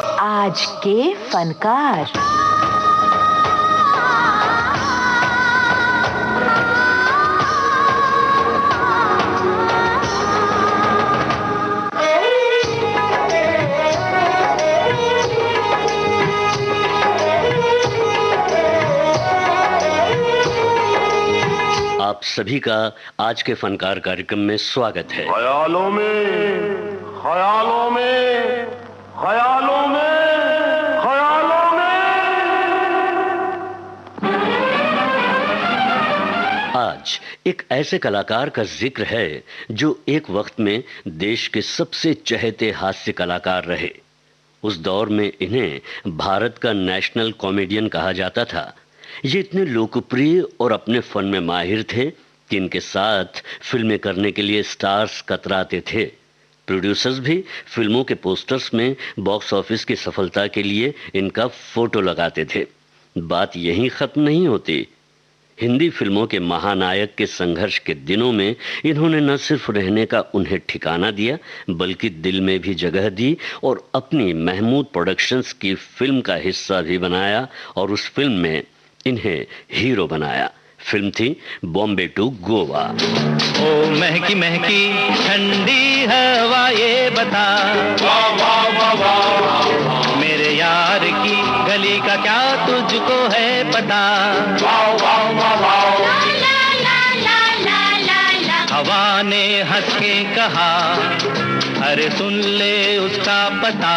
आज के फनकार। आप सभी का आज के फनकार कार्यक्रम में स्वागत है। ख्यालों में, ख्यालों में, ख्यालों में, ख्यालों में। आज एक ऐसे कलाकार का जिक्र है जो एक वक्त में देश के सबसे चहेते हास्य कलाकार रहे। उस दौर में इन्हें भारत का नेशनल कॉमेडियन कहा जाता था। ये इतने लोकप्रिय और अपने फन में माहिर थे कि इनके साथ फिल्में करने के लिए स्टार्स कतराते थे। प्रोड्यूसर्स भी फिल्मों के पोस्टर्स में बॉक्स ऑफिस की सफलता के लिए इनका फोटो लगाते थे। बात यहीं खत्म नहीं होती। हिंदी फिल्मों के महानायक के संघर्ष के दिनों में इन्होंने न सिर्फ रहने का उन्हें ठिकाना दिया, बल्कि दिल में भी जगह दी और अपनी महमूद प्रोडक्शंस की फिल्म का हिस्सा भी बनाया और उस फिल्म में इन्हें हीरो बनाया। फिल्म थी बॉम्बे टू गोवा। ओ महकी महकी ठंडी हवा ये बता, वाह वाह वाह वाह, मेरे यार की गली का क्या तुझको है पता। वाह वाह वाह वाह, हवा ने हंस के कहा, अरे सुन ले उसका पता,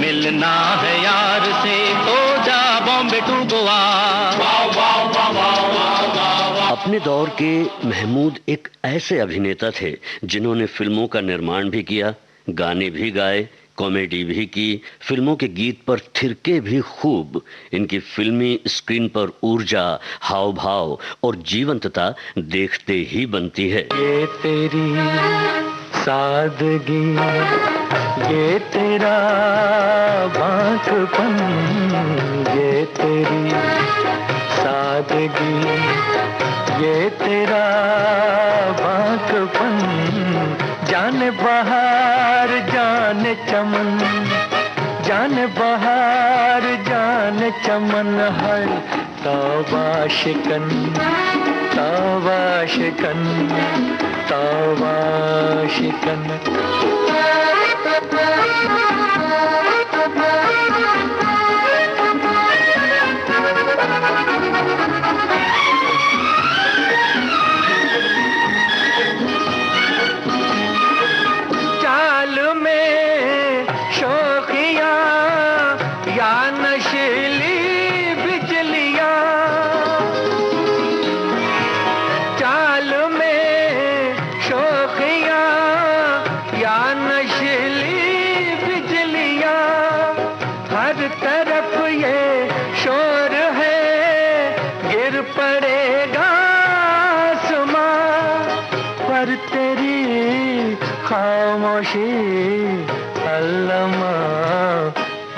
मिलना है यार से तो जा बॉम्बे टू गोवा। अपने दौर के महमूद एक ऐसे अभिनेता थे जिन्होंने फिल्मों का निर्माण भी किया, गाने भी गाए, कॉमेडी भी की, फिल्मों के गीत पर थिरके भी खूब। इनकी फिल्मी स्क्रीन पर ऊर्जा, हाव भाव और जीवंतता देखते ही बनती है। ये तेरी सादगी, ये तेरा बांझपन, ये तेरी सादगी, ये तेरा बांझपन, जाने बहार जाने चमन, जाने बहार जाने चमन है। तौबा शिकन, तौबा शिकन, तौबा शिकन। चाल में शोखियां या नशीली बिजलियां, चाल में शोखियां या नशीली बिजलियां, हर तरफ ये शोर है, गिर पड़ेगा आसमां पर तेरी खामोशी अल्लमा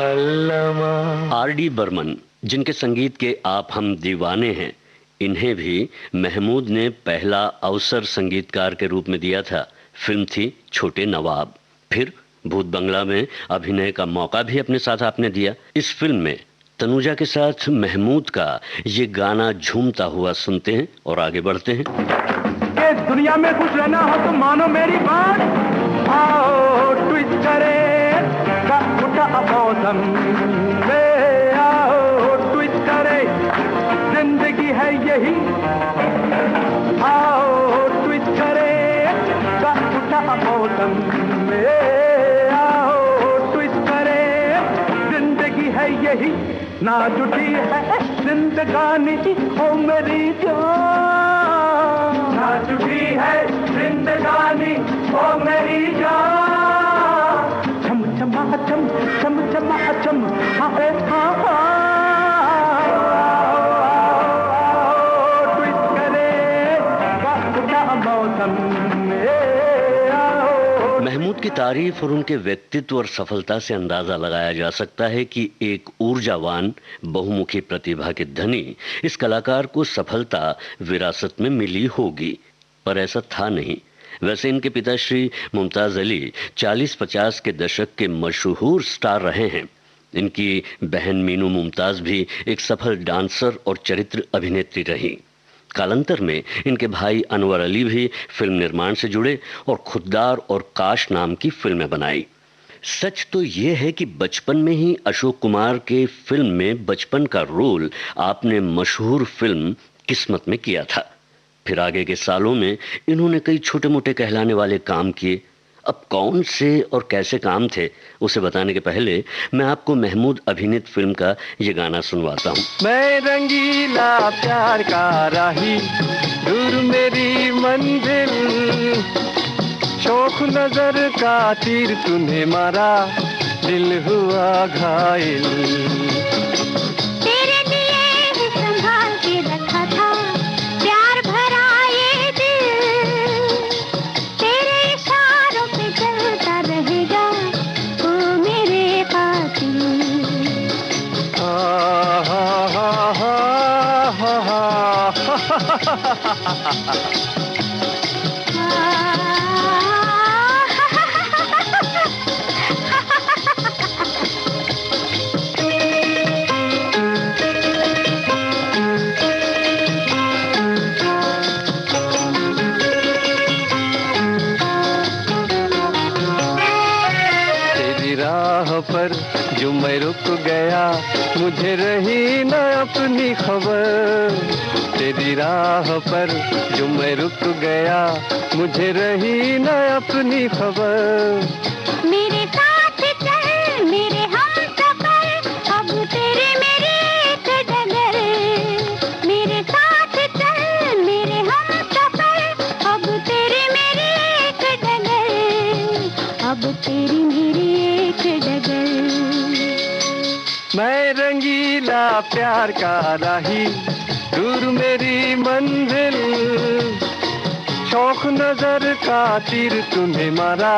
अल्लमा। आर.डी. बर्मन, जिनके संगीत के आप हम दीवाने हैं, इन्हें भी महमूद ने पहला अवसर संगीतकार के रूप में दिया था। फिल्म थी छोटे नवाब। फिर भूत बंगला में अभिनय का मौका भी अपने साथ आपने दिया। इस फिल्म में तनुजा के साथ महमूद का ये गाना झूमता हुआ सुनते हैं और आगे बढ़ते हैं। कि दुनिया में खुश रहना हो तो मानो मेरी बात, आओ ट्विस्ट करे का उठा मौसम में, आओ ट्विस्ट करे जिंदगी है यही, आओ ट्विस्ट करे का उठा मौसम में, आओ ट्विस्ट करे जिंदगी है यही, ना जुटी है जिंदगानी ओ मेरी जान, ना जुटी है जिंदगानी ओ मेरी जान। चम चमा चम, चम चमा चम, हाय हा ट्विस्ट करे का मौसम में, आओ। महमूद की तारीफ और उनके व्यक्तित्व और सफलता से अंदाजा लगाया जा सकता है कि एक ऊर्जावान, बहुमुखी प्रतिभा के धनी इस कलाकार को सफलता विरासत में मिली होगी, पर ऐसा था नहीं। वैसे इनके पिता श्री मुमताज अली 40-50 के दशक के मशहूर स्टार रहे हैं। इनकी बहन मीनू मुमताज भी एक सफल डांसर और चरित्र अभिनेत्री रही। कालांतर में इनके भाई अनवर अली भी फिल्म निर्माण से जुड़े और खुद्दार और काश नाम की फिल्में बनाई। सच तो ये है कि बचपन में ही अशोक कुमार के फिल्म में बचपन का रोल आपने मशहूर फिल्म किस्मत में किया था। फिर आगे के सालों में इन्होंने कई छोटे मोटे कहलाने वाले काम किए। अब कौन से और कैसे काम थे उसे बताने के पहले मैं आपको महमूद अभिनीत फिल्म का ये गाना सुनवाता हूँ। मैं रंगीला प्यार का राही, दूर मेरी मंजिल, शौक नजर का तीर तूने मारा, दिल हुआ घायल। तेरे लिए ही संभाल के रखा था प्यार भरा ये दिल, तेरे इशारों पे चलता रहेगा ओ मेरे कातिल। पर जो मैं रुक गया, मुझे रही न अपनी खबर। तेरी राह पर जो मैं रुक गया, मुझे रही न अपनी खबर। मेरे साथ चल मेरे हमसफर, अब तेरे मेरे एक डगर। मेरे साथ चल मेरे हमसफर, अब तेरे मेरे एक डगर। अब तेरी मेरी एक डगर। मैं रंगीला प्यार का राही, दूर मेरी मंजिल, शौक नजर का तीर तूने मारा,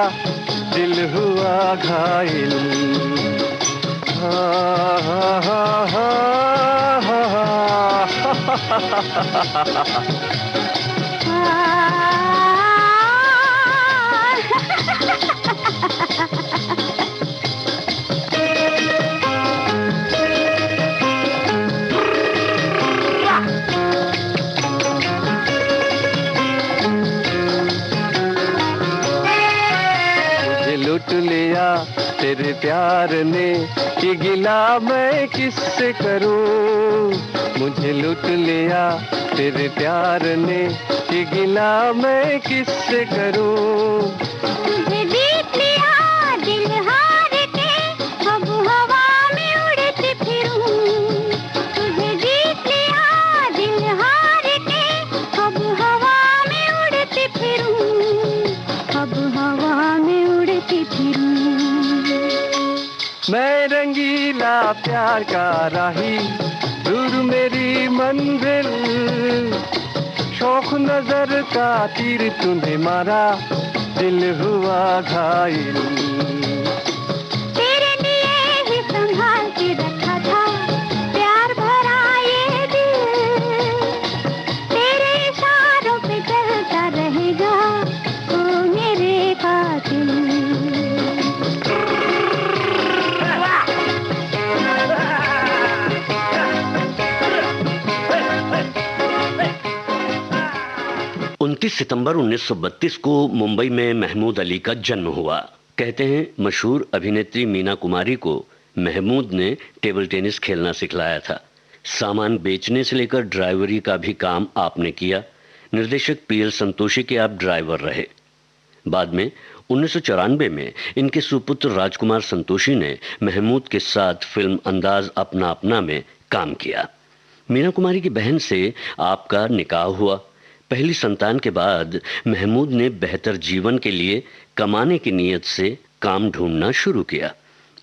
दिल हुआ घायल। हा हा हा हा लूट लिया तेरे प्यार ने, ये गिला मैं किससे करूं। मुझे लूट लिया तेरे प्यार ने, ये गिला मैं किससे करूं। तुझे जीत लिया दिल हार के, अब हवा में उड़ती फिरूं। तुझे जीत लिया दिल हार के, अब हवा में उड़ती फिरूं। अब हवा में उड़ती फिरूं। मैं रंगीला प्यार का राही, दूर मेरी मंजिल, शौक नजर का तीर तूने मारा, दिल हुआ घायल। तेरे लिए ही संभाल के रखा था प्यार भरा ये दिल, तेरे इशारों पे चलता रहेगा ओ मेरे कातिल। सितंबर 1932 को मुंबई में महमूद अली का जन्म हुआ। कहते हैं मशहूर अभिनेत्री मीना कुमारी को महमूद ने टेबल टेनिस खेलना सिखलाया था। सामान बेचने से लेकर ड्राइवरी का भी काम आपने किया। निर्देशक पीएल संतोषी के आप ड्राइवर रहे। बाद में 1994 में इनके सुपुत्र राजकुमार संतोषी ने महमूद के साथ फिल्म अंदाज अपना अपना में काम किया। मीना कुमारी की बहन से आपका निकाह हुआ। पहली संतान के बाद महमूद ने बेहतर जीवन के लिए कमाने की नीयत से काम ढूंढना शुरू किया।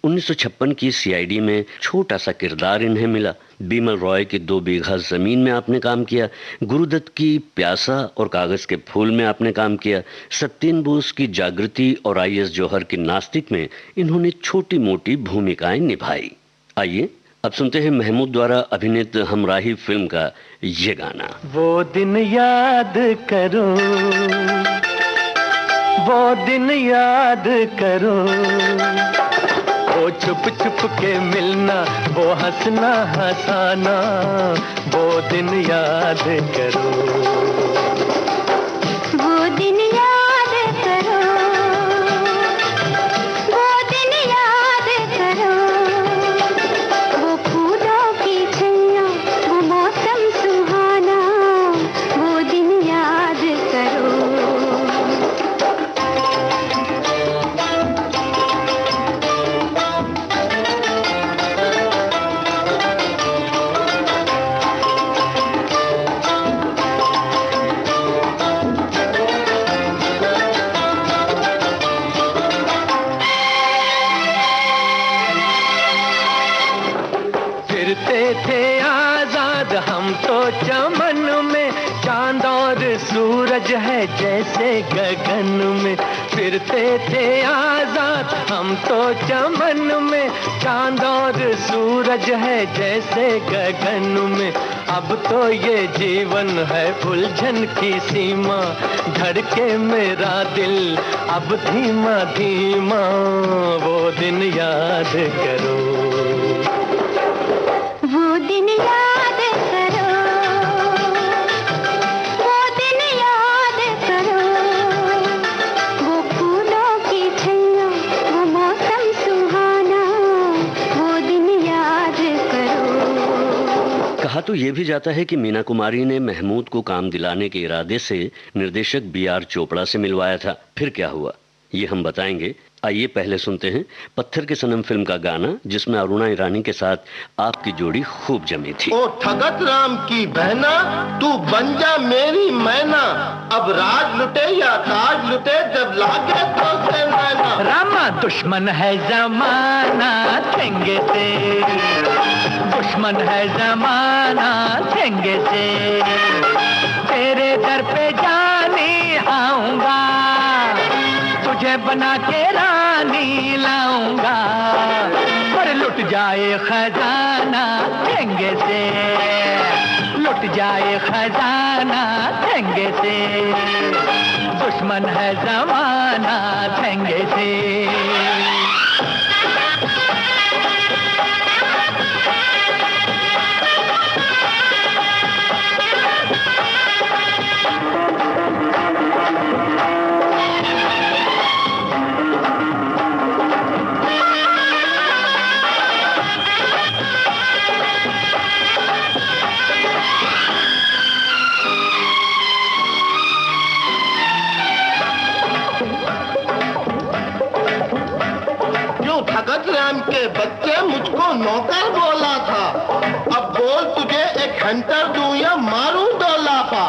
1956 की सीआईडी में छोटा सा किरदार इन्हें मिला। बिमल रॉय की 2 बीघा जमीन में आपने काम किया। गुरुदत्त की प्यासा और कागज के फूल में आपने काम किया। सत्येन बोस की जागृति और आईएस जौहर की नास्तिक में इन्होंने छोटी मोटी भूमिकाएं निभाई। आइए अब सुनते हैं महमूद द्वारा अभिनीत हमराही फिल्म का ये गाना। वो दिन याद करो वो दिन याद करो, वो छुप छुप के मिलना, वो हंसना हंसाना, वो दिन याद करो, वो दिन याद करो, वो दिन याद करो, वो फूलों की छैया, वो मौसम सुहाना, वो दिन याद करो। फिरते थे आजाद हम तो चमन में, चांद और सूरज है जैसे गगन में। फिरते थे आजाद हम तो चमन में, चांद और सूरज है जैसे गगन में। अब तो ये जीवन है उलझन की सीमा, धड़के मेरा दिल अब धीमा धीमा, वो दिन याद करो, वो दिन याद करो, वो दिन याद करो, वो फूलों की छैया, वो मौसम सुहाना, वो दिन याद करो। कहा तो ये भी जाता है कि मीना कुमारी ने महमूद को काम दिलाने के इरादे से निर्देशक B.R. चोपड़ा से मिलवाया था। फिर क्या हुआ ये हम बताएंगे। आइए पहले सुनते हैं पत्थर के सनम फिल्म का गाना, जिसमें अरुणा ईरानी के साथ आपकी जोड़ी खूब जमी थी। ओ ठगत राम की बहना, तू बन जा मेरी मैना, अब राज लुटे या ताज लुटे, जब लागे तो से नैना। रामा दुश्मन है जमाना ठेंगे से, दुश्मन है जमाना ठेंगे से, तेरे दर पे जाने आऊंगा, तुझे बना के रानी लाऊंगा, पर लुट जाए खजाना ठेंगे से, लुट जाए खजाना ठेंगे से, दुश्मन है जमाना ठेंगे से। ठगत राम के बच्चे मुझको नौकर बोला था, अब बोल तुझे एक हंटर दूं या मारूं दो लाफा।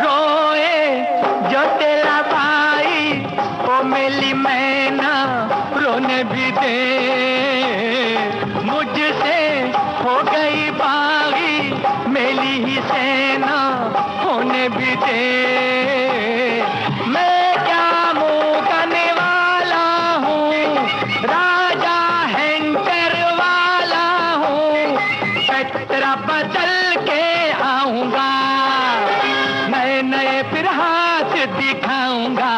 रोए जो तेरा भाई ओ मेरी मैना, रोने भी दे, मुझसे हो गई बागी मेरी ही सेना, होने भी दे। मैं क्या मुंह करने वाला हूँ, राजा हैंटर वाला हूँ, पैतरा बदल के आऊंगा, नए नए फिर हाथ दिखाऊंगा।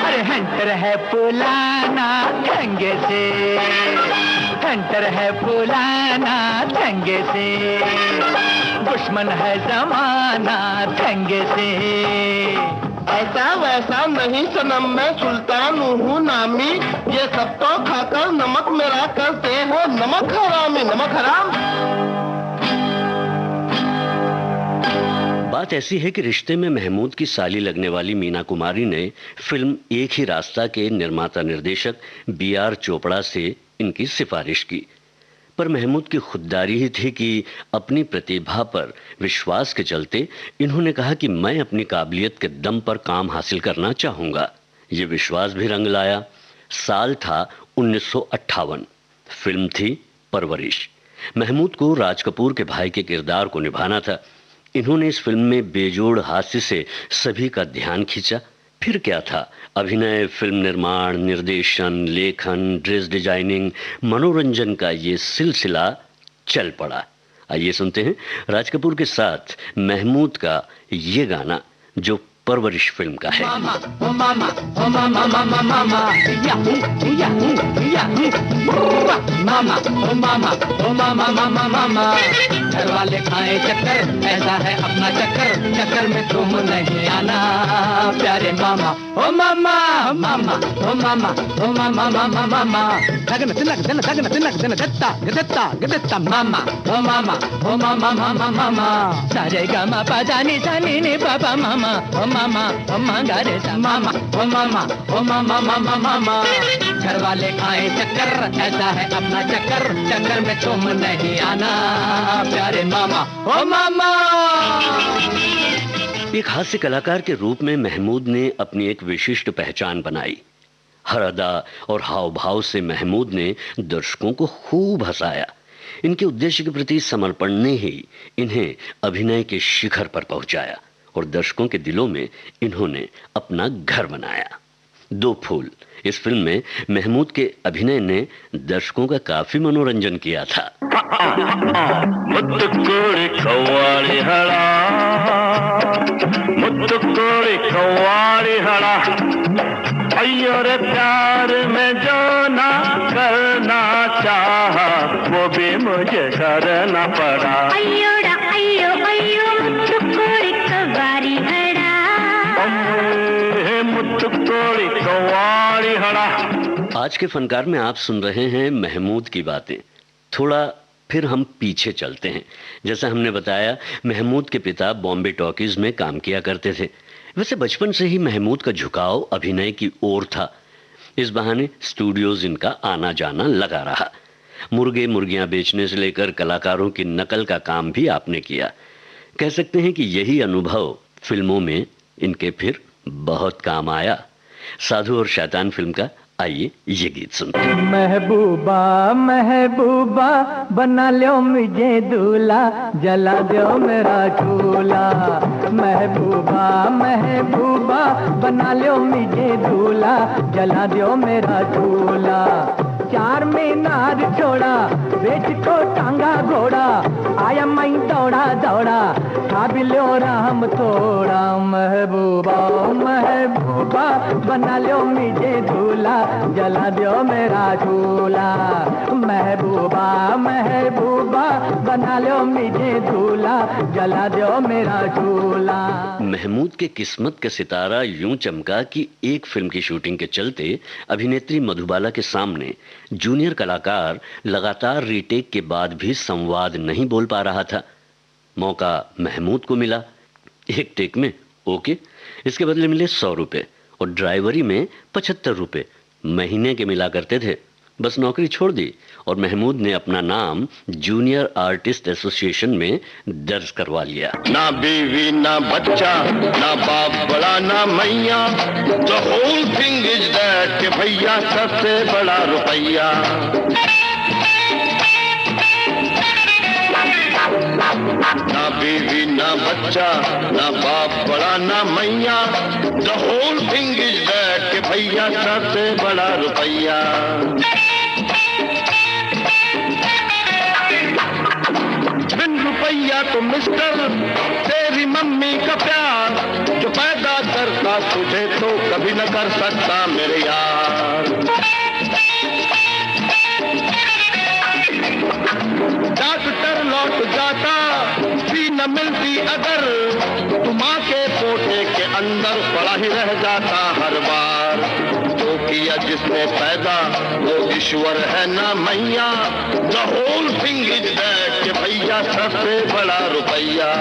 अरे हंटर है पुलाना ठंगे से, हंटर है पुलाना ठंगे से, दुश्मन है जमाना ठंगे से। ऐसा वैसा नहीं सनम, मैं सुल्तान हूँ नामी, ये सब तो खाकर नमक मेरा करते हो नमक हरामी, नमक हराम। बात ऐसी है कि रिश्ते में महमूद की साली लगने वाली मीना कुमारी ने फिल्म एक ही रास्ता के निर्माता निर्देशक B.R. चोपड़ा से इनकी सिफारिश की, पर महमूद की खुददारी ही थी कि अपनी प्रतिभा पर विश्वास के चलते इन्होंने कहा कि मैं अपनी काबिलियत के दम पर काम हासिल करना चाहूंगा। ये विश्वास भी रंग लाया। साल था 1958। फिल्म थी परवरिश। महमूद को राज कपूर के भाई के किरदार को निभाना था। इन्होंने इस फिल्म में बेजोड़ हास्य से सभी का ध्यान खींचा। फिर क्या था, अभिनय, फिल्म निर्माण, निर्देशन, लेखन, ड्रेस डिजाइनिंग, मनोरंजन का ये सिलसिला चल पड़ा। आइए सुनते हैं राज कपूर के साथ महमूद का ये गाना, जो परवरिश फिल्म का है। मामा ओ मामा ओ मामा मामा मामा याहू याहू याहू मामा ओ मामा ओ मामा मामा मामा घर वाले खाए चक्कर ऐसा है अपना चक्कर चक्कर में तुम नहीं आना प्यारे मामा ओ मामा ओ मामा ओ मामा ओ मामा मामा मामा दगन तिनक दिन दगन तिनक दिन दत्ता गदत्ता गदत्ता मामा ओ मामा ओ मामा मामा मामा सारे गामा पाजानी सानी ने पापा मामा ओ मामा ओ मांगा रे मामा ओ मामा ओ मामा मामा मामा घर वाले खाए चक्कर ऐसा है अपना चक्कर चक्कर में तुम नहीं आना प्यारे मामा ओ मामा। एक हास्य कलाकार के रूप में महमूद ने अपनी एक विशिष्ट पहचान बनाई। हर अदा और हाव भाव से महमूद ने दर्शकों को खूब हंसाया। इनके उद्देश्य के प्रति समर्पण ने ही इन्हें अभिनय के शिखर पर पहुंचाया और दर्शकों के दिलों में इन्होंने अपना घर बनाया। दो फूल इस फिल्म में महमूद के अभिनय ने दर्शकों का काफी मनोरंजन किया था। मुत्तुकोड़ी कव्वाड़ी हड़ा मुत्तुकोड़ी कव्वाड़ी हड़ा अय्यो रे प्यार में जो ना करना चाहा वो भी मुझे करना पड़ा। अय्योड़ा अय्यो अय्यो मुत्तुकोड़ी कव्वाड़ी हड़ा मुत्तुकोड़ी कव्वाड़ी हड़ा। आज के फनकार में आप सुन रहे हैं महमूद की बातें। थोड़ा फिर हम पीछे चलते हैं। जैसा हमने बताया, महमूद के पिता बॉम्बे टॉकीज में काम किया करते थे। वैसे बचपन से ही महमूद का झुकाव अभिनय की ओर था। इस बहाने स्टूडियोज इनका आना जाना लगा रहा। मुर्गे मुर्गियां बेचने से लेकर कलाकारों की नकल का काम भी आपने किया। कह सकते हैं कि यही अनुभव फिल्मों में इनके फिर बहुत काम आया। साधु और शैतान फिल्म का आइए ये गीत सुनते हैं। महबूबा महबूबा बना लो मुझे दूल्हा जला दो मेरा चूल्हा। महबूबा महबूबा बना लो मुझे दूल्हा जला दो मेरा चूल्हा। चार मीनार छोड़ा बेच को टांगा घोड़ा आया मैं दौड़ा दौड़ा खा भी लो राम थोड़ा। महबूबा महबूबा बना लो मुझे दूल्हा जला दो मेरा चूल्हा। महबूबा महबूबा बना लो मुझे दूल्हा जला दो मेरा चूल्हा। महमूद के किस्मत का सितारा यूं चमका कि एक फिल्म की शूटिंग के चलते अभिनेत्री मधुबाला के सामने जूनियर कलाकार लगातार रीटेक के बाद भी संवाद नहीं बोल पा रहा था। मौका महमूद को मिला। एक टेक में ओके, इसके बदले मिले 100 रुपए और ड्राइवरी में 75 रुपए महीने के मिला करते थे। बस नौकरी छोड़ दी और महमूद ने अपना नाम जूनियर आर्टिस्ट एसोसिएशन में दर्ज करवा लिया। ना बीवी ना बच्चा ना बाप बड़ा ना मैया, the whole thing is that कि भैया सबसे बड़ा रुपया। ना बीवी ना बच्चा ना बाप बड़ा ना मैया, the whole thing is that कि भैया सबसे बड़ा रुपया। बिन रुपया तो मिस्टर तेरी मम्मी का प्यार जो पैदा करता तुझे तो कभी न कर सकता मेरे यार। डॉक्टर लौट जाता फी न मिलती अगर तू माँ के पोटे के अंदर पड़ा ही रह जाता हर बार। जो किया जिसने पैदा वो ईश्वर है ना मैया, the whole thing is that कि भैया सबसे बड़ा रुपया।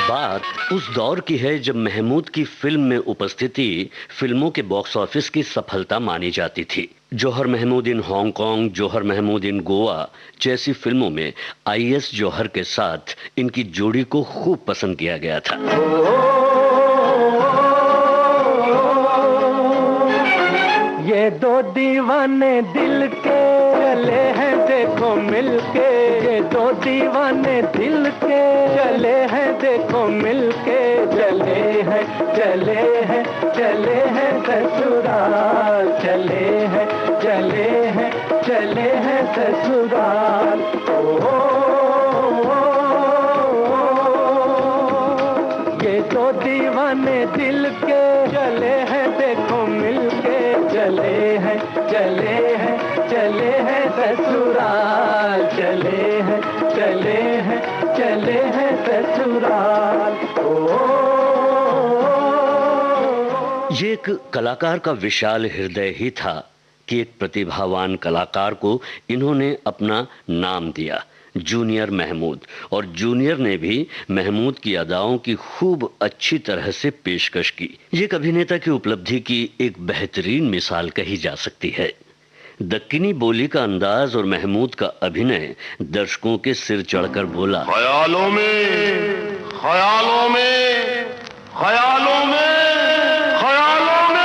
बात उस दौर की है जब महमूद की फिल्म में उपस्थिति फिल्मों के बॉक्स ऑफिस की सफलता मानी जाती थी। जौहर महमूद इन हांगकांग, जौहर महमूद इन गोवा जैसी फिल्मों में आईएस जौहर के साथ इनकी जोड़ी को खूब पसंद किया गया था। ये दो दीवाने दिल के चले हैं देखो मिलके। ये दो दीवाने दिल के चले हैं देखो मिलके। चले हैं चले हैं चले हैं ससुराल। चले हैं चले हैं चले हैं ससुराल। हैं ससुराल, चले हैं ससुराल। ये एक कलाकार का विशाल हृदय ही था कि एक प्रतिभावान कलाकार को इन्होंने अपना नाम दिया, जूनियर महमूद, और जूनियर ने भी महमूद की अदाओं की खूब अच्छी तरह से पेशकश की। ये एक अभिनेता की उपलब्धि की एक बेहतरीन मिसाल कही जा सकती है। दक्कनी बोली का अंदाज और महमूद का अभिनय दर्शकों के सिर चढ़कर बोला, ख्यालों में, ख्यालों में, ख्यालों में, ख्यालों में।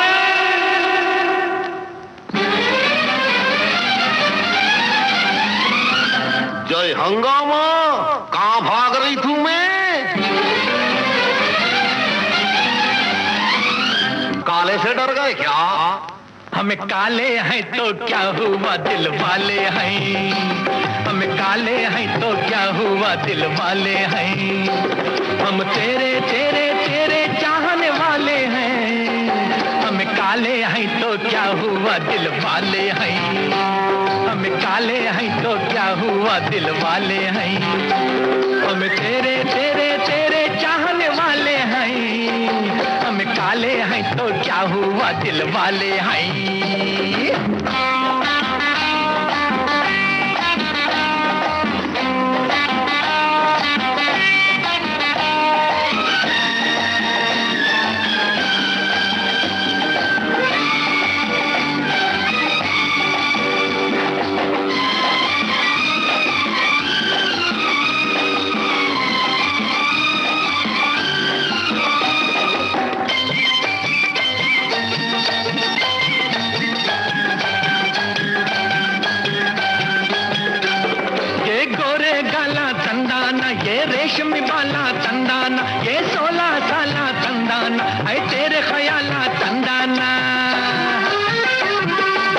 जय हंगामा, कहां भाग रही थू मैं? काले से डर गए क्या? हम काले हैं तो क्या हुआ, दिल वाले हैं। हम काले हैं तो क्या हुआ, दिल वाले हैं। हम तेरे तेरे तेरे चाहने वाले हैं। हम काले हैं तो क्या हुआ, दिल वाले हैं। हम काले हैं तो क्या हुआ, दिल वाले हैं। हम तेरे तेरे तेरे चाहने वाले हैं। हम काले हैं तो क्या हुआ, दिल वाले हैं। रेशमी बाला तंदाना, ये 16 साला तंदाना, ऐ तेरे ख्याला तंदाना।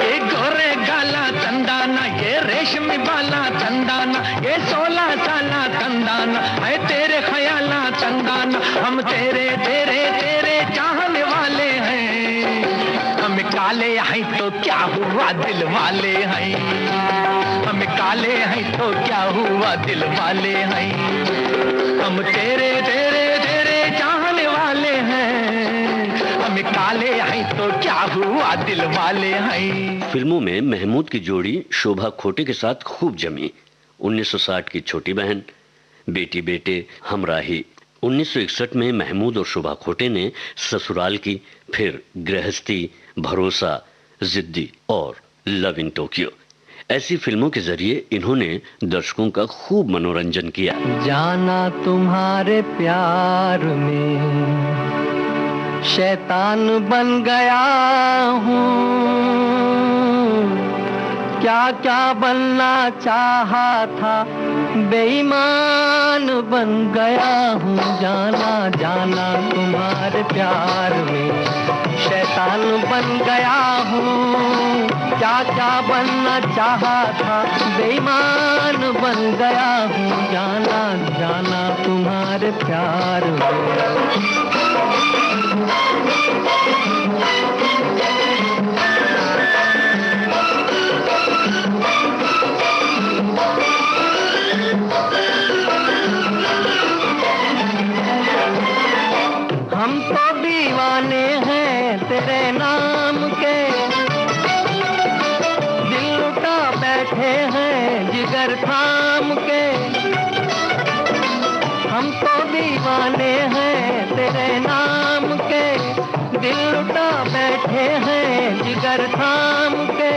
ये गोरे गाला तंदाना, ये रेशमी बाला तंदाना, ये 16 साला तंदाना, ऐ तेरे ख्याला तंदाना। हम तेरे तेरे तेरे चाहने वाले हैं। हम काले हैं तो क्या हुआ, दिल वाले हैं। हम काले हैं तो क्या हुआ, दिल वाले हैं। हम तेरे तेरे तेरे चाहने वाले हैं। हम काले हैं तो क्या हुआ, दिल वाले हैं। फिल्मों में महमूद की जोड़ी शोभा खोटे के साथ खूब जमी। 1960 की छोटी बहन, बेटी बेटे, हमराही। 1961 में महमूद और शोभा खोटे ने ससुराल की, फिर गृहस्थी, भरोसा, जिद्दी और लव इन टोक्यो। ऐसी फिल्मों के जरिए इन्होंने दर्शकों का खूब मनोरंजन किया। जाना तुम्हारे प्यार में शैतान बन गया हूँ। क्या क्या बनना चाहा था, बेईमान बन गया हूँ। जाना जाना तुम्हारे प्यार में शैतान बन गया हूँ। क्या क्या बनना चाहा था, बेईमान बन गया हूँ। जाना जाना तुम्हारे प्यार में। हम तो दीवाने हैं तेरे नाम के, दिल लुटा बैठे हैं जिगर थाम के। हम तो दीवाने हैं तेरे नाम के, दिल लुटा बैठे हैं जिगर थाम के।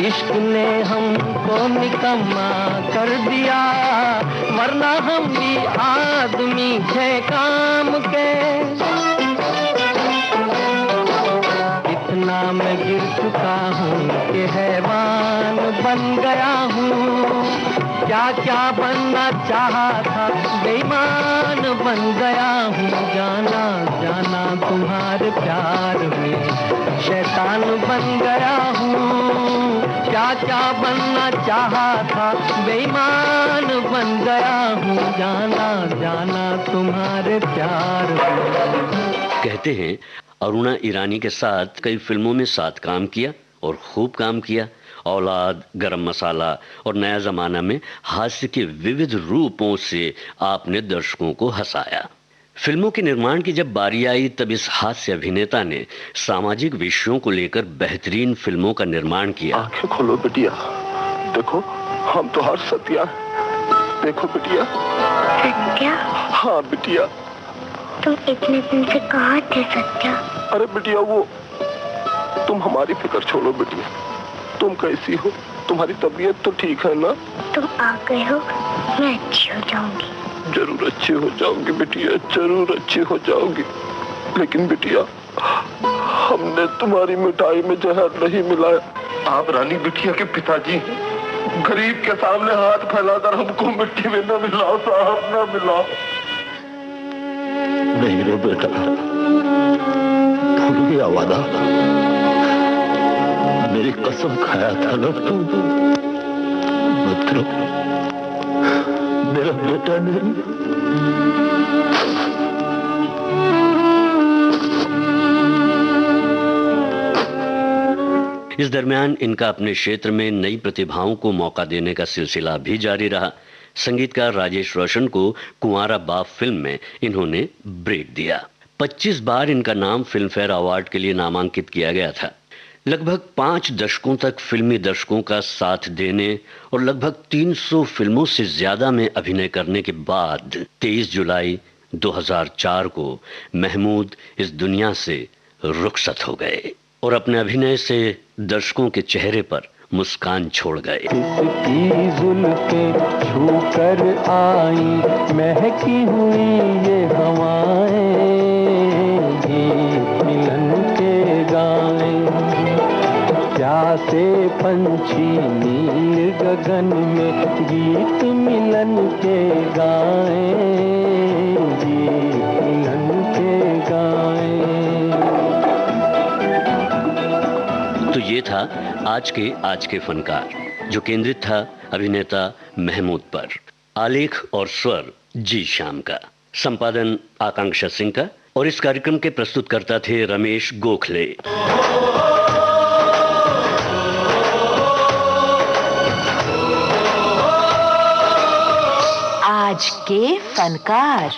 इश्क ने हमको निकम्मा कर दिया, वरना हम भी आदमी थे काम के। इतना मैं गिर चुका हूँ कि हैवान बन गया हूँ। क्या क्या बनना चाहा था, बेईमान बन गया हूँ। जाना जाना तुम्हारे प्यार में शैतान बन गया हूँ। क्या क्या बनना चाहा था, बेईमान बन गया हूँ। जाना जाना तुम्हारे प्यार में। कहते हैं अरुणा ईरानी के साथ कई फिल्मों में साथ काम किया और खूब काम किया। औलाद, गरम मसाला और नया जमाना में हास्य के विविध रूपों से आपने दर्शकों को हंसाया। फिल्मों के निर्माण की जब बारी आई तब इस हास्य अभिनेता ने सामाजिक विषयों को लेकर बेहतरीन फिल्मों का निर्माण किया। आंखें खोलो बिटिया, देखो हम तो हर सत्या। देखो बिटिया। सत्या? हाँ बिटिया। तुम इतने दिन से कहाँ थे सत्या? अरे बिटिया वो तुम हमारी फिक्र छोड़ो बिटिया। तुम कैसी हो? तुम्हारी तबीयत तो ठीक है ना? तुम आ गए हो, मैं अच्छी हो जाऊंगी। जरूर अच्छी हो जाओगी बिटिया, जरूर अच्छी हो जाओगी। लेकिन बिटिया हमने तुम्हारी मिठाई में जहर नहीं मिलाया। आप रानी बिटिया के पिताजी हैं। गरीब के सामने हाथ फैलाकर हमको मिट्टी में न मिलाओ साहब, न मिलाओ। नहीं रे बेटा, भूल गया वादा। मेरी कसम खाया था ना तू, मतलब मेरा बेटा नहीं। इस दरमियान इनका अपने क्षेत्र में नई प्रतिभाओं को मौका देने का सिलसिला भी जारी रहा। संगीतकार राजेश रोशन को कुंवारा बाप फिल्म में इन्होंने ब्रेक दिया। 25 बार इनका नाम फिल्म फेयर अवार्ड के लिए नामांकित किया गया था। लगभग 5 दशकों तक फिल्मी दर्शकों का साथ देने और लगभग 300 फिल्मों से ज्यादा में अभिनय करने के बाद 23 जुलाई 2004 को महमूद इस दुनिया से रुखसत हो गए और अपने अभिनय से दर्शकों के चेहरे पर मुस्कान छोड़ गए। किसकी जुल्फें छू कर आई, महकी हुई ये हवाएं, गीत मिलन के गाएं, प्यासे पंछी नील गगन में, गीत मिलन के गाएं, गीत मिलन के गाएं। तो ये था आज के फनकार, जो केंद्रित था अभिनेता महमूद पर। आलेख और स्वर जी श्याम का, संपादन आकांक्षा सिंह का, और इस कार्यक्रम के प्रस्तुतकर्ता थे रमेश गोखले। आज के फनकार।